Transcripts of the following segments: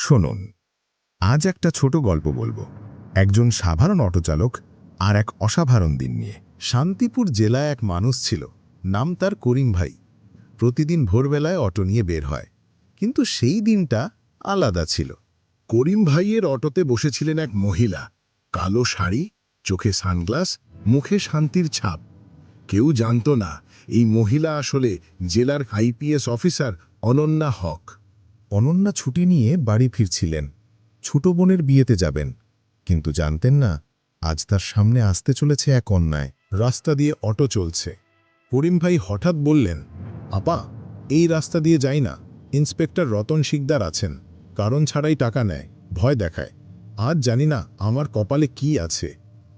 শুনুন, আজ একটা ছোট গল্প বলবো একজন সাধারণ অটোচালক আর এক অসাধারণ দিন নিয়ে। শান্তিপুর জেলায় এক মানুষ ছিল, নাম তার করিম ভাই। প্রতিদিন ভোরবেলায় অটো নিয়ে বের হয়, কিন্তু সেই দিনটা আলাদা ছিল। করিম ভাইয়ের অটোতে বসেছিলেন এক মহিলা, কালো শাড়ি, চোখে সানগ্লাস, মুখে শান্তির ছাপ। কেউ জানত না এই মহিলা আসলে জেলার আইপিএস অফিসার অনন্যা হক। অনন্যা ছুটি নিয়ে বাড়ি ফিরছিলেন, ছোট বোনের বিয়েতে যাবেন, কিন্তু জানতেন না আজ তার সামনে আসতে চলেছে এক অন্যায়। রাস্তা দিয়ে অটো চলছে, করিম ভাই হঠাৎ বললেন, আপা, এই রাস্তা দিয়ে যাই না, ইন্সপেক্টর রতন শিকদার আছেন, কারণ ছাড়াই টাকা নেয়, ভয় দেখায়। আজ জানি না আমার কপালে কি আছে।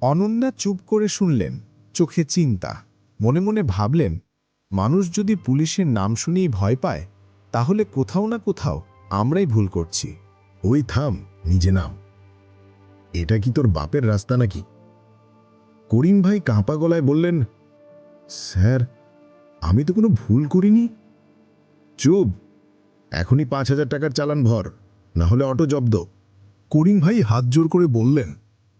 অনন্যা চুপ করে শুনলেন, চোখে চিন্তা। মনে মনে ভাবলেন, মানুষ যদি পুলিশের নাম শুনেই ভয় পায়, তাহলে কোথাও না কোথাও আমরাই ভুল করছি। ওই থাম, নিজে নাম। এটা কি তোর বাপের রাস্তা নাকি? করিম ভাই কাঁপা গলায় বললেন, স্যার, আমি তো কোনো ভুল করিনি। চুপ, এখনই ৫,০০০ টাকার চালান ভর, না হলে অটো জব্দ। করিম ভাই হাত জোর করে বললেন,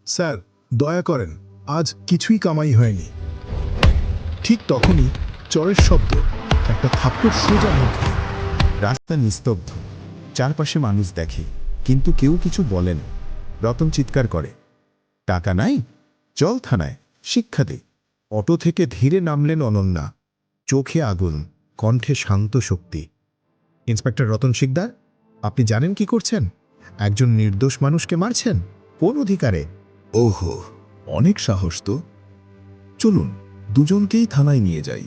স্যার দয়া করেন, আজ কিছুই কামাই হয়নি। ঠিক তখনই চরের শব্দ, একটা থাপ্পড় সোজা মুখে। রাস্তা নিস্তব্ধ, চারপাশে মানুষ দেখে, কিন্তু কেউ কিছু বলেন। রতন চিৎকার করে, টাকা নাই, চল থানায়, শিক্ষা দে। অটো থেকে ধীরে নামলেন অনন্যা, চোখে আগুন, কণ্ঠে শান্ত শক্তি। ইন্সপেক্টর রতন শিকদার, আপনি জানেন কি করছেন? একজন নির্দোষ মানুষকে মারছেন, কোন অধিকারে? ওহো, অনেক সাহস তো। চলুন, দুজনকেই থানায় নিয়ে যাই।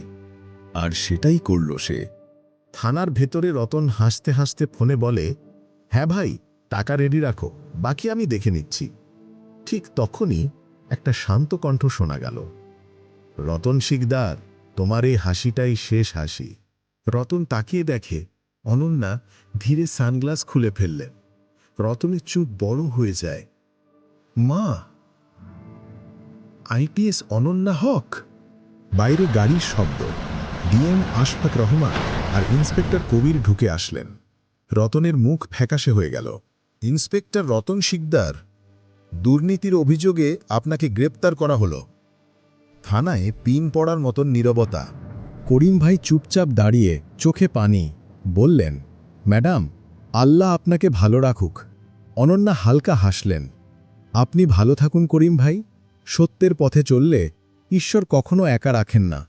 আর সেটাই করল সে। থানার ভেতরে রতন হাসতে হাসতে ফোনে বলে, হ্যাঁ ভাই, টাকা রেডি রাখো, বাকি আমি দেখে নিচ্ছি। ঠিক তখনই একটা শান্ত কণ্ঠ শোনা গেল, রতন শিকদার, তোমার এই হাসিটাই শেষ হাসি। রতন তাকিয়ে দেখে অনন্যা ধীরে সানগ্লাস খুলে ফেললেন। রতনের চোখ বড় হয়ে যায়। মা, আইপিএস অনন্যা হক। বাইরে গাড়ির শব্দ, ডিএম আশফাক রহমান আর ইন্সপেক্টর কবির ঢুকে আসলেন। রতনের মুখ ফ্যাকাশে হয়ে গেল। ইন্সপেক্টর রতন শিকদার, দুর্নীতির অভিযোগে আপনাকে গ্রেপ্তার করা হলো। থানায় পিন পড়ার মতন নীরবতা। করিম ভাই চুপচাপ দাঁড়িয়ে, চোখে পানি, বললেন, ম্যাডাম, আল্লাহ আপনাকে ভালো রাখুক। অনন্যা হালকা হাসলেন। আপনি ভালো থাকুন করিম ভাই, সত্যের পথে চললে ঈশ্বর কখনো একা রাখেন না।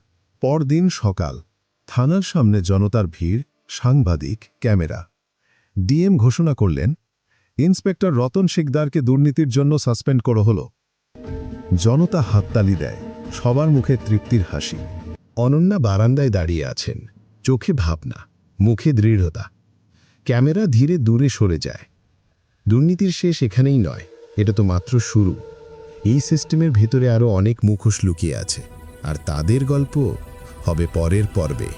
পরদিন সকাল, থানার সামনে জনতার ভিড়, সাংবাদিক, ক্যামেরা। ডিএম ঘোষণা করলেন, ইন্সপেক্টর রতন শিকদারকে দুর্নীতির জন্য সাসপেন্ড করা হলো। জনতা হাততালি দেয়, সবার মুখে তৃপ্তির হাসি। অনন্যা বারান্দায় দাঁড়িয়ে আছেন, চোখে ভাবনা, মুখে দৃঢ়তা। ক্যামেরা ধীরে দূরে সরে যায়। দুর্নীতির শেষ এখানেই নয়, এটা তো মাত্র শুরু। এই সিস্টেমের ভেতরে আরও অনেক মুখোশ লুকিয়ে আছে, আর তাদের গল্প হবে পরের পর্বে।